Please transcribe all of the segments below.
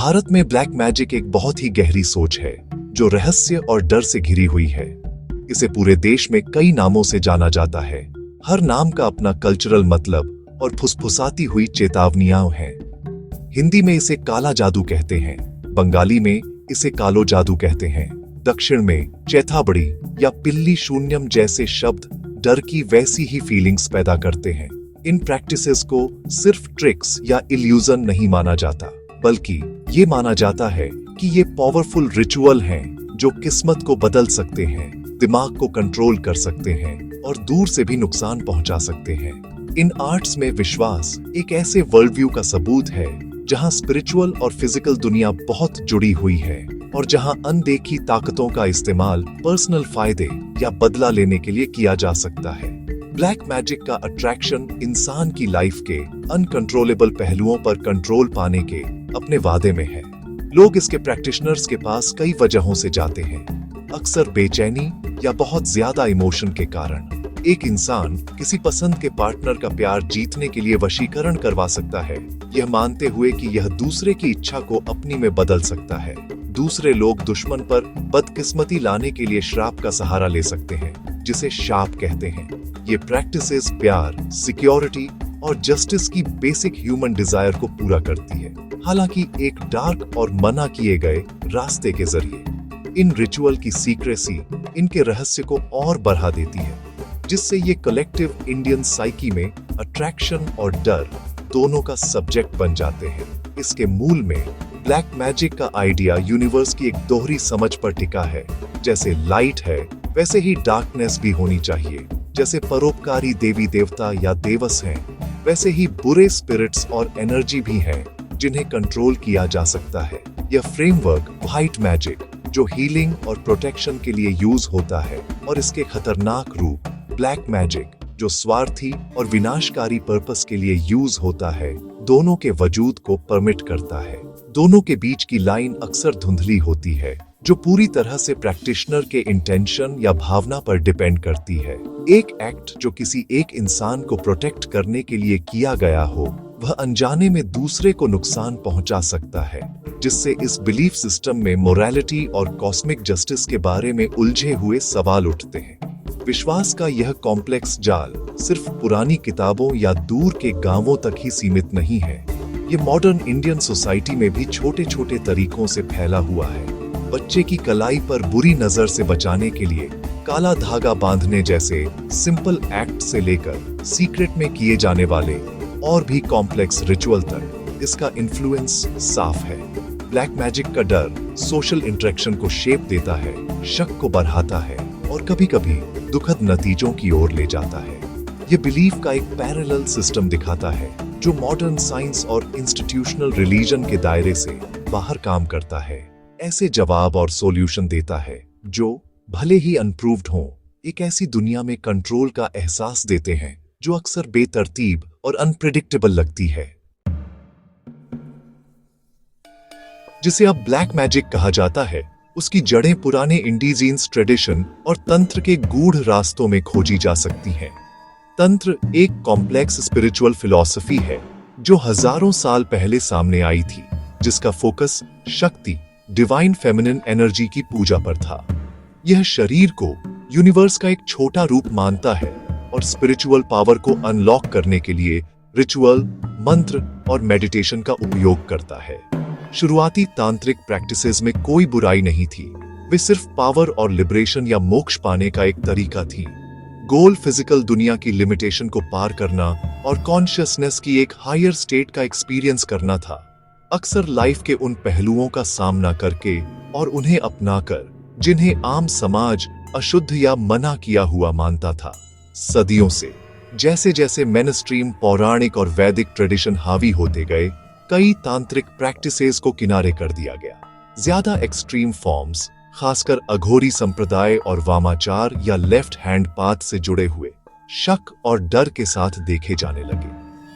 भारत में black magic एक बहुत ही गहरी सोच है जो रहस्य और डर से घिरी हुई है। इसे पूरे देश में कई नामों से जाना जाता है। हर नाम का अपना कल्चरल मतलब और फुसफुसाती हुई चेतावनियां हैं। हिंदी में इसे काला जादू कहते हैं, बंगाली में इसे कालो जादू कहते हैं, दक्षिण में चैथाबड़ी या पिल्ली शून्यम जैसे शब्द डर की वैसी ही फीलिंग्स पैदा करते हैं। इन प्रैक्टिसेस को सिर्फ ट्रिक्स या इल्यूजन नहीं माना जाता, बल्कि ये माना जाता है कि ये पावरफुल रिचुअल हैं जो किस्मत को बदल सकते हैं, दिमाग को कंट्रोल कर सकते हैं और दूर से भी नुकसान पहुंचा सकते हैं। इन आर्ट्स में विश्वास एक ऐसे वर्ल्ड व्यू का सबूत है जहां स्पिरिचुअल और फिजिकल दुनिया बहुत जुड़ी हुई है और जहां अनदेखी ताकतों का इस्तेमाल पर्सनल फायदे या बदला लेने के लिए किया जा सकता है। ब्लैक मैजिक का अट्रैक्शन इंसान की लाइफ के अनकंट्रोलेबल पहलुओं पर कंट्रोल पाने के अपने वादे में है। लोग इसके प्रैक्टिशनर्स के पास कई वजहों से जाते हैं, अक्सर बेचैनी या बहुत ज्यादा इमोशन के कारण। एक इंसान किसी पसंद के पार्टनर का प्यार जीतने के लिए वशीकरण करवा सकता है, यह मानते हुए कि यह दूसरे की इच्छा को अपनी में बदल सकता है। दूसरे लोग दुश्मन पर बदकिस्मती लाने के लिए श्राप का सहारा ले सकते हैं, जिसे शाप कहते हैं। ये प्रैक्टिसेस प्यार, सिक्योरिटी और जस्टिस की बेसिक ह्यूमन डिजायर को पूरा करती है, हालांकि एक डार्क और मना किए गए रास्ते के जरिए। इन रिचुअल की सीक्रेसी इनके रहस्य को और बढ़ा देती है, जिससे ये कलेक्टिव इंडियन साइकी में अट्रैक्शन और डर दोनों का सब्जेक्ट बन जाते हैं। इसके मूल में ब्लैक मैजिक का आइडिया यूनिवर्स की एक दोहरी समझ पर टिका है। जैसे लाइट है वैसे ही डार्कनेस भी होनी चाहिए। जैसे परोपकारी देवी देवता या देवस हैं, वैसे ही बुरे स्पिरिट्स और एनर्जी भी हैं जिन्हें कंट्रोल किया जा सकता है। यह फ्रेमवर्क व्हाइट मैजिक जो हीलिंग और प्रोटेक्शन के लिए यूज होता है, और इसके खतरनाक रूप ब्लैक मैजिक जो स्वार्थी और विनाशकारी पर्पस के लिए यूज होता है, दोनों के वजूद को परमिट करता है। दोनों के बीच की लाइन अक्सर धुंधली होती है, जो पूरी तरह से प्रैक्टिशनर के इंटेंशन या भावना पर डिपेंड करती है। एक एक्ट जो किसी एक इंसान को प्रोटेक्ट करने के लिए किया गया हो, वह अनजाने में दूसरे को नुकसान पहुंचा सकता है, जिससे इस बिलीफ सिस्टम में मोरालिटी और कॉस्मिक जस्टिस के बारे में उलझे हुए सवाल उठते हैं। विश्वास का यह कॉम्प्लेक्स जाल सिर्फ पुरानी किताबों या दूर के गांवों तक ही सीमित नहीं है। ये मॉडर्न इंडियन सोसाइटी में भी छोटे छोटे तरीकों से फैला हुआ है। बच्चे की कलाई पर बुरी नजर से बचाने के लिए काला धागा बांधने जैसे सिंपल एक्ट से लेकर सीक्रेट में किए जाने वाले और भी कॉम्प्लेक्स रिचुअल तक इसका इन्फ्लुएंस साफ है। ब्लैक मैजिक का डर सोशल इंटरेक्शन को शेप देता है, शक को बढ़ाता है और कभी-कभी दुखद नतीजों की ओर ले जाता है। ये बिलीफ का एक पैरेलल सिस्टम दिखाता है जो मॉडर्न साइंस और इंस्टीट्यूशनल रिलीजन के दायरे से बाहर काम करता है। ऐसे जवाब और सॉल्यूशन देता है जो भले ही अनप्रूव्ड हों, एक ऐसी दुनिया में कंट्रोल का एहसास देते हैं जो अक्सर बेतरतीब और अनप्रेडिक्टेबल लगती है। जिसे अब ब्लैक मैजिक कहा जाता है, उसकी जड़ें पुराने इंडिजीन्स ट्रेडिशन और तंत्र के गूढ़ रास्तों में खोजी जा सकती हैं। तंत्र एक कॉम्प्लेक्स स्पिरिचुअल फिलॉसफी है जो हजारों साल पहले सामने आई थी, जिसका फोकस शक्ति, डिवाइन फेमिनिन एनर्जी की पूजा पर था। यह शरीर को यूनिवर्स का एक छोटा रूप मानता है और स्पिरिचुअल पावर को अनलॉक करने के लिए रिचुअल, मंत्र और मेडिटेशन का उपयोग करता है। शुरुआती तांत्रिक प्रैक्टिसेस में कोई बुराई नहीं थी, वे सिर्फ पावर और लिबरेशन या मोक्ष पाने का एक तरीका थी। गोल फिजिकल दुनिया की लिमिटेशन को पार करना और कॉन्शियसनेस की एक हायर स्टेट का एक्सपीरियंस करना था। अक्सर लाइफ के उन पहलुओं का सामना करके और उन्हें अपनाकर जिन्हें आम समाज अशुद्ध या मना किया हुआ मानता था। सदियों से जैसे जैसे मेनस्ट्रीम पौराणिक और वैदिक ट्रेडिशन हावी होते गए, कई तांत्रिक प्रैक्टिसेस को किनारे कर दिया गया। ज्यादा एक्सट्रीम फॉर्म्स, खासकर अघोरी संप्रदाय और वामाचार या लेफ्ट हैंड पाथ से जुड़े हुए, शक और डर के साथ देखे जाने लगे।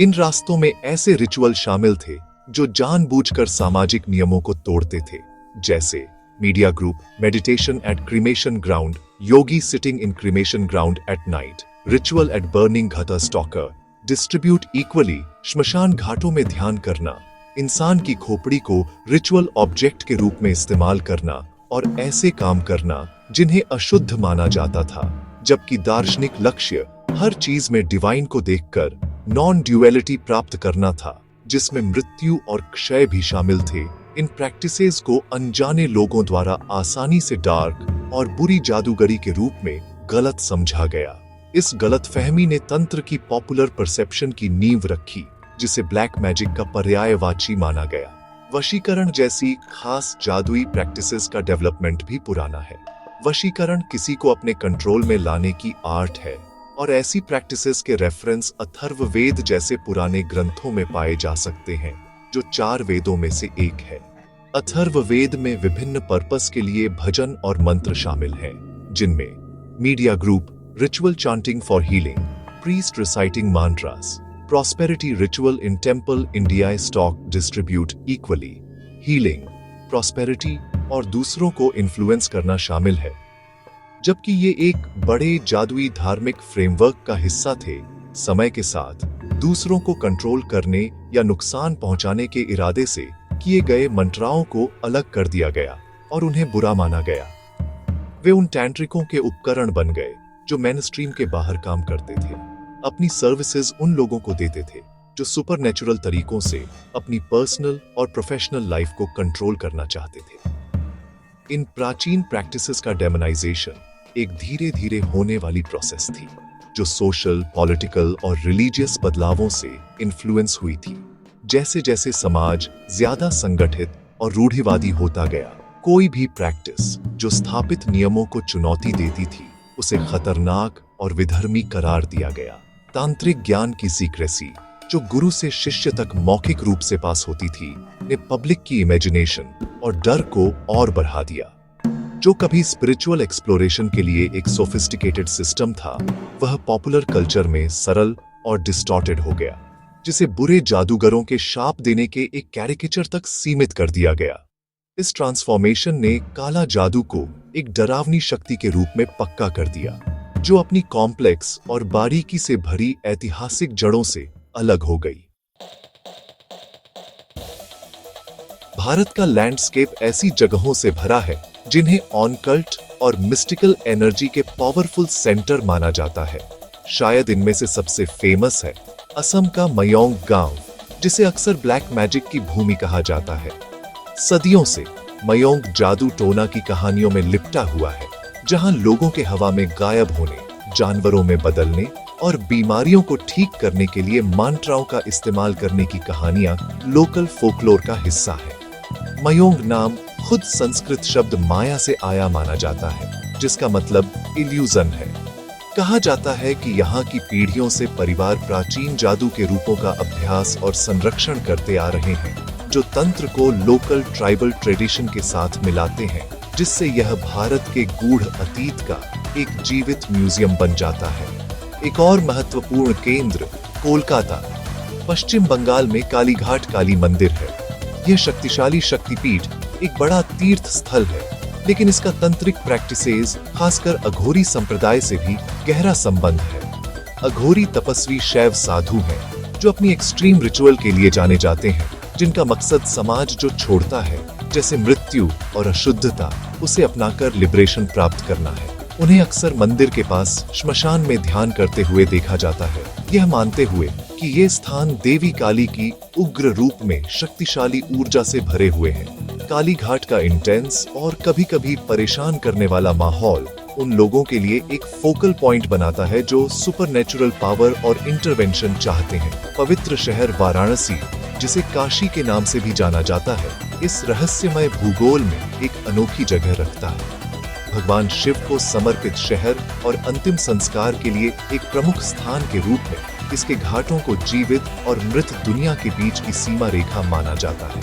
इन रास्तों में ऐसे रिचुअल शामिल थे जो जानबूझकर सामाजिक नियमों को तोड़ते थे, जैसे media group, meditation at cremation ground, yogi sitting in cremation ground at night, ritual at burning ghat stalker, distribute equally, श्मशान घाटों में ध्यान करना, इंसान की खोपड़ी को रिचुअल ऑब्जेक्ट के रूप में इस्तेमाल करना और ऐसे काम करना जिन्हें अशुद्ध माना जाता था, जबकि दार्शनिक लक्ष्य हर चीज में डिवाइन को देखकर नॉन ड्यूअलिटी प्राप्त करना था, जिसमें मृत्यु और क्षय भी शामिल थे। इन प्रैक्टिसेस को अनजाने लोगों द्वारा आसानी से डार्क और बुरी जादूगरी के रूप में गलत समझा गया। इस गलतफहमी ने तंत्र की पॉपुलर परसेप्शन की नींव रखी, जिसे ब्लैक मैजिक का पर्यायवाची माना गया। वशीकरण जैसी खास जादुई प्रैक्टिसेस का डेवलपमेंट भी पुराना है। वशीकरण किसी को अपने कंट्रोल में लाने की आर्ट है और ऐसी प्रैक्टिसेस के रेफरेंस अथर्ववेद जैसे पुराने ग्रंथों में पाए जा सकते हैं, जो 4 वेदों में से एक है। अथर्ववेद में विभिन्न पर्पस के लिए भजन और मंत्र शामिल हैं, जिनमें media group, ritual chanting for healing, priest reciting mantraस, prosperity ritual in temple India stock distribute equally, healing, prosperity और दूसरों को इन्फ्लुएंस करना शामिल है। जबकि ये एक बड़े जादुई धार्मिक फ्रेमवर्क का हिस्सा थे, समय के साथ दूसरों को कंट्रोल करने या नुकसान पहुंचाने के इरादे से किए गए मंत्राओं को अलग कर दिया गया और उन्हें बुरा माना गया। वे उन टैंट्रिकों के उपकरण बन गए जो मेनस्ट्रीम के बाहर काम करते थे, अपनी सर्विसेज उन लोगों को देते थे जो सुपरनेचुरल तरीकों से अपनी पर्सनल और प्रोफेशनल लाइफ को कंट्रोल करना चाहते थे। इन प्राचीन प्रैक्टिसेस का डेमोनाइजेशन एक धीरे धीरे होने वाली प्रोसेस थी, जो सोशल, पॉलिटिकल और रिलीजियस बदलावों से इन्फ्लुएंस हुई थी। जैसे जैसे समाज ज्यादा संगठित और रूढ़िवादी होता गया, कोई भी प्रैक्टिस जो स्थापित नियमों को चुनौती देती थी, उसे खतरनाक और विधर्मी करार दिया गया। तांत्रिक ज्ञान की सीक्रेसी, जो गुरु से शिष्य तक मौखिक रूप से पास होती थी, ने पब्लिक की इमेजिनेशन और डर को और बढ़ा दिया। जो कभी स्पिरिचुअल एक्सप्लोरेशन के लिए एक सोफिस्टिकेटेड सिस्टम था, वह पॉपुलर कल्चर में सरल और डिस्टॉर्टेड हो गया, जिसे बुरे जादूगरों के शाप देने के एक कैरिकेचर तक सीमित कर दिया गया। इस ट्रांसफॉर्मेशन ने काला जादू को एक डरावनी शक्ति के रूप में पक्का कर दिया, जो अपनी कॉम्प्लेक्स और बारीकी से भरी ऐतिहासिक जड़ों से अलग हो गई। भारत का लैंडस्केप ऐसी जगहों से भरा है जिन्हें ऑनकल्ट और मिस्टिकल एनर्जी के पावरफुल सेंटर माना जाता है। शायद इनमें से सबसे फेमस है असम का मयोंग गांव, जिसे अक्सर ब्लैक मैजिक की भूमि कहा जाता है। सदियों से मयोंग जादू टोना की कहानियों में लिपटा हुआ है, जहां लोगों के हवा में गायब होने, जानवरों में बदलने और बीमारियों को ठीक करने के लिए मंत्राओं का इस्तेमाल करने की कहानियां लोकल फोकलोर का हिस्सा है। मयोंग नाम खुद संस्कृत शब्द माया से आया माना जाता है, जिसका मतलब इल्यूजन है। कहा जाता है कि यहाँ की पीढ़ियों से परिवार प्राचीन जादू के रूपों का अभ्यास और संरक्षण करते आ रहे हैं, जो तंत्र को लोकल ट्राइबल ट्रेडिशन के साथ मिलाते हैं, जिससे यह भारत के गूढ़ अतीत का एक जीवित म्यूजियम बन जाता है। एक और महत्वपूर्ण केंद्र कोलकाता, पश्चिम बंगाल में कालीघाट काली मंदिर है। यह शक्तिशाली शक्तिपीठ एक बड़ा तीर्थ स्थल है, लेकिन इसका तंत्रिक प्रैक्टिसेस, खासकर अघोरी संप्रदाय से भी गहरा संबंध है। अघोरी तपस्वी शैव साधु हैं, जो अपनी एक्सट्रीम रिचुअल के लिए जाने जाते हैं, जिनका मकसद समाज जो छोड़ता है, जैसे मृत्यु और अशुद्धता, उसे अपनाकर लिबरेशन प्राप्त करना है। उन्हें अक्सर मंदिर के पास श्मशान में ध्यान करते हुए देखा जाता है, यह मानते हुए कि ये स्थान देवी काली की उग्र रूप में शक्तिशाली ऊर्जा से भरे हुए हैं। काली घाट का इंटेंस और कभी-कभी परेशान करने वाला माहौल उन लोगों के लिए एक फोकल पॉइंट बनाता है जो सुपरनेचुरल पावर और इंटरवेंशन चाहते हैं। पवित्र शहर वाराणसी, जिसे काशी के नाम से भी जाना जाता है, इस रहस्यमय भूगोल में एक अनोखी जगह रखता है। भगवान शिव को समर्पित शहर और अंतिम संस्कार के लिए एक प्रमुख स्थान के रूप में इसके घाटों को जीवित और मृत दुनिया के बीच की सीमा रेखा माना जाता है।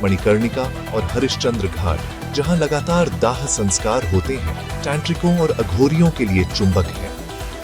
मणिकर्णिका और हरिश्चंद्र घाट, जहां लगातार दाह संस्कार होते हैं, टैंट्रिकों और अघोरियों के लिए चुंबक है।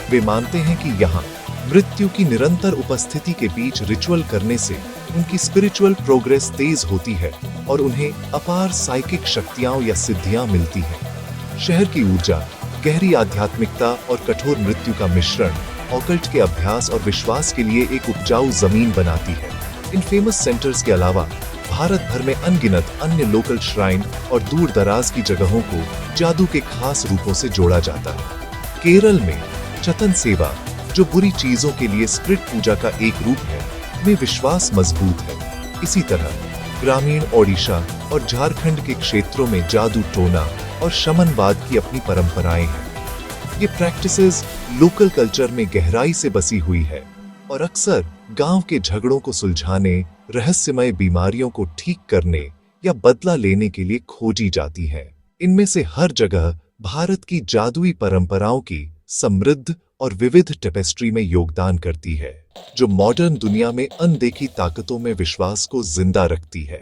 वे मानते हैं कि यहाँ मृत्यु की निरंतर उपस्थिति के बीच रिचुअल करने से उनकी स्पिरिचुअल प्रोग्रेस तेज होती है और उन्हें अपार साइकिक शक्तियां या सिद्धियां मिलती हैं। शहर की ऊर्जा, गहरी आध्यात्मिकता और कठोर मृत्यु का मिश्रण ऑकल्ट के अभ्यास और विश्वास के लिए एक उपजाऊ जमीन बनाती है। इन फेमस सेंटर्स के अलावा भारत भर में अनगिनत अन्य लोकल श्राइन और दूर दराज की जगहों को जादू के खास रूपों से जोड़ा जाता है। केरल में चतन सेवा, जो बुरी चीजों के लिए स्प्रिट पूजा का एक रूप है, में विश्वास मजबूत है। इसी तरह ग्रामीण ओडिशा और झारखंड के क्षेत्रों में जादू टोना और शमनवाद की अपनी परंपराएं हैं। ये प्रैक्टिसेस लोकल कल्चर में गहराई से बसी हुई है और अक्सर गांव के झगड़ों को सुलझाने, रहस्यमय बीमारियों को ठीक करने या बदला लेने के लिए खोजी जाती है। इनमें से हर जगह भारत की जादुई परंपराओं की समृद्ध और विविध टेपेस्ट्री में योगदान करती है, जो मॉडर्न दुनिया में अनदेखी ताकतों में विश्वास को जिंदा रखती है।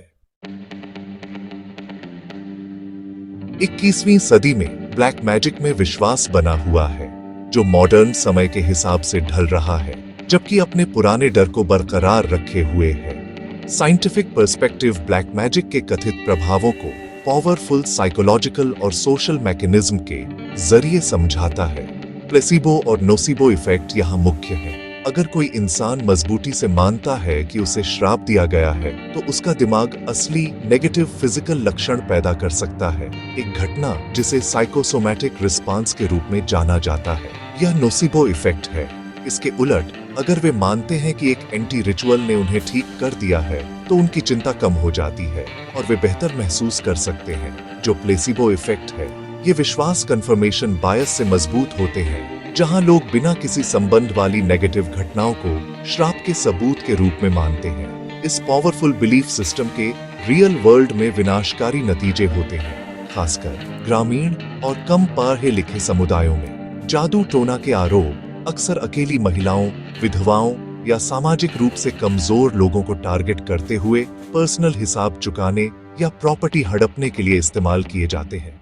21वीं सदी में ब्लैक मैजिक में विश्वास बना हुआ है, जो मॉडर्न समय के हिसाब से ढल रहा है, जबकि अपने पुराने डर को बरकरार रखे हुए है। साइंटिफिक पर्सपेक्टिव ब्लैक मैजिक के कथित प्रभावों को पावरफुल साइकोलॉजिकल और सोशल मैकेनिज्म के जरिए समझाता है। प्लेसिबो और नोसिबो इफेक्ट यहाँ मुख्य है। अगर कोई इंसान मजबूती से मानता है कि उसे श्राप दिया गया है, तो उसका दिमाग असली नेगेटिव फिजिकल लक्षण पैदा कर सकता है, एक घटना जिसे साइकोसोमैटिक रिस्पांस के रूप में जाना जाता है। यह नोसिबो इफेक्ट है। इसके उलट अगर वे मानते हैं कि एक एंटी रिचुअल ने उन्हें ठीक कर दिया है, तो उनकी चिंता कम हो जाती है और वे बेहतर महसूस कर सकते हैं। जो प्लेसिबो इफेक्ट है, ये विश्वास कंफर्मेशन बायस से मजबूत होते हैं, जहां लोग बिना किसी संबंध वाली नेगेटिव घटनाओं को श्राप के सबूत के रूप में मानते हैं। इस पावरफुल बिलीफ सिस्टम के रियल वर्ल्ड में विनाशकारी नतीजे होते हैं, खासकर ग्रामीण और कम पढ़े लिखे समुदायों में। जादू टोना के आरोप अक्सर अकेली महिलाओं, विधवाओं या सामाजिक रूप से कमजोर लोगों को टारगेट करते हुए पर्सनल हिसाब चुकाने या प्रॉपर्टी हड़पने के लिए इस्तेमाल किए जाते हैं।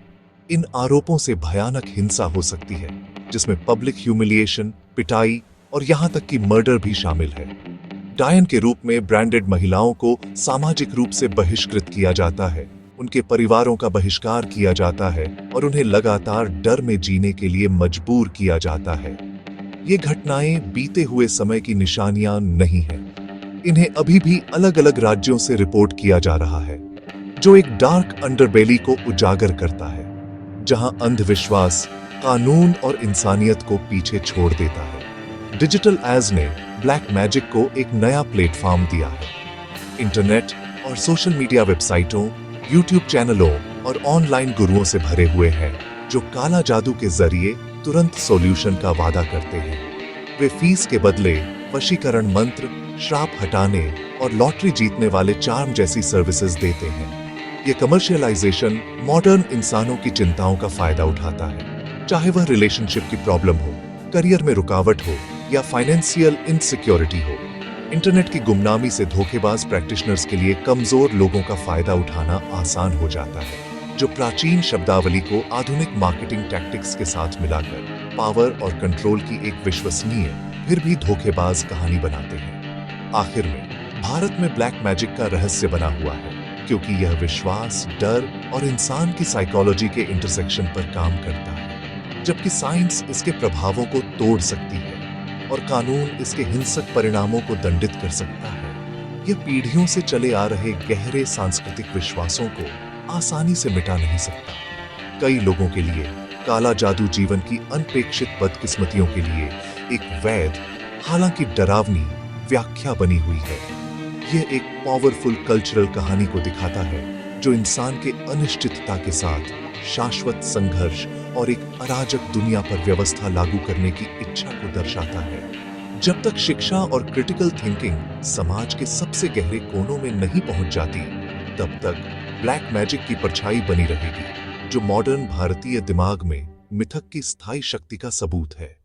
इन आरोपों से भयानक हिंसा हो सकती है, जिसमें पब्लिक ह्यूमिलिएशन, पिटाई और यहां तक कि मर्डर भी शामिल है। डायन के रूप में ब्रांडेड महिलाओं को सामाजिक रूप से बहिष्कृत किया जाता है, उनके परिवारों का बहिष्कार किया जाता है और उन्हें लगातार डर में जीने के लिए मजबूर किया जाता है। ये घटनाएं बीते हुए समय की निशानियां नहीं हैं। इन्हें अभी भी अलग अलग राज्यों से रिपोर्ट किया जा रहा है, जो एक डार्क अंडरबेली को उजागर करता है, जहां अंधविश्वास कानून और इंसानियत को पीछे छोड़ देता है। डिजिटल एज ने ब्लैक मैजिक को एक नया प्लेटफॉर्म दिया है। इंटरनेट और सोशल मीडिया वेबसाइटों, यूट्यूब चैनलों और ऑनलाइन गुरुओं से भरे हुए हैं, जो काला जादू के जरिए तुरंत सॉल्यूशन का वादा करते हैं। वे फीस के बदले वशीकरण मंत्र, श्राप हटाने और लॉटरी जीतने वाले चार्म जैसी सर्विसेज देते हैं। ये कमर्शियलाइजेशन मॉडर्न इंसानों की चिंताओं का फायदा उठाता है, चाहे वह रिलेशनशिप की प्रॉब्लम हो, करियर में रुकावट हो या फाइनेंशियल इनसिक्योरिटी हो। इंटरनेट की गुमनामी से धोखेबाज प्रैक्टिशनर्स के लिए कमजोर लोगों का फायदा उठाना आसान हो जाता है, जो प्राचीन शब्दावली को आधुनिक मार्केटिंग टैक्टिक्स के साथ मिलाकर पावर और कंट्रोल की एक विश्वसनीय फिर भी धोखेबाज कहानी बनाते हैं। आखिर में भारत में ब्लैक मैजिक का रहस्य बना हुआ है, क्योंकि यह विश्वास, डर और इंसान की साइकोलॉजी के इंटरसेक्शन पर काम करता है, जबकि साइंस इसके प्रभावों को तोड़ सकती है और कानून इसके हिंसक परिणामों को दंडित कर सकता है। यह पीढ़ियों से चले आ रहे गहरे सांस्कृतिक विश्वासों को आसानी से मिटा नहीं सकता। कई लोगों के लिए काला जादू जीवन की अनपेक्षित बदकिस्मतियों के लिए एक वैध, हालांकि डरावनी व्याख्या बनी हुई है। यह एक पावरफुल कल्चरल कहानी को दिखाता है, जो इंसान के अनिश्चितता के साथ शाश्वत संघर्ष और एक अराजक दुनिया पर व्यवस्था लागू करने की इच्छा को दर्शाता है। जब तक शिक्षा और क्रिटिकल थिंकिंग समाज के सबसे गहरे कोनों में नहीं पहुंच जाती, तब तक ब्लैक मैजिक की परछाई बनी रहेगी, जो मॉडर्न भारतीय दिमाग में मिथक की स्थायी शक्ति का सबूत है।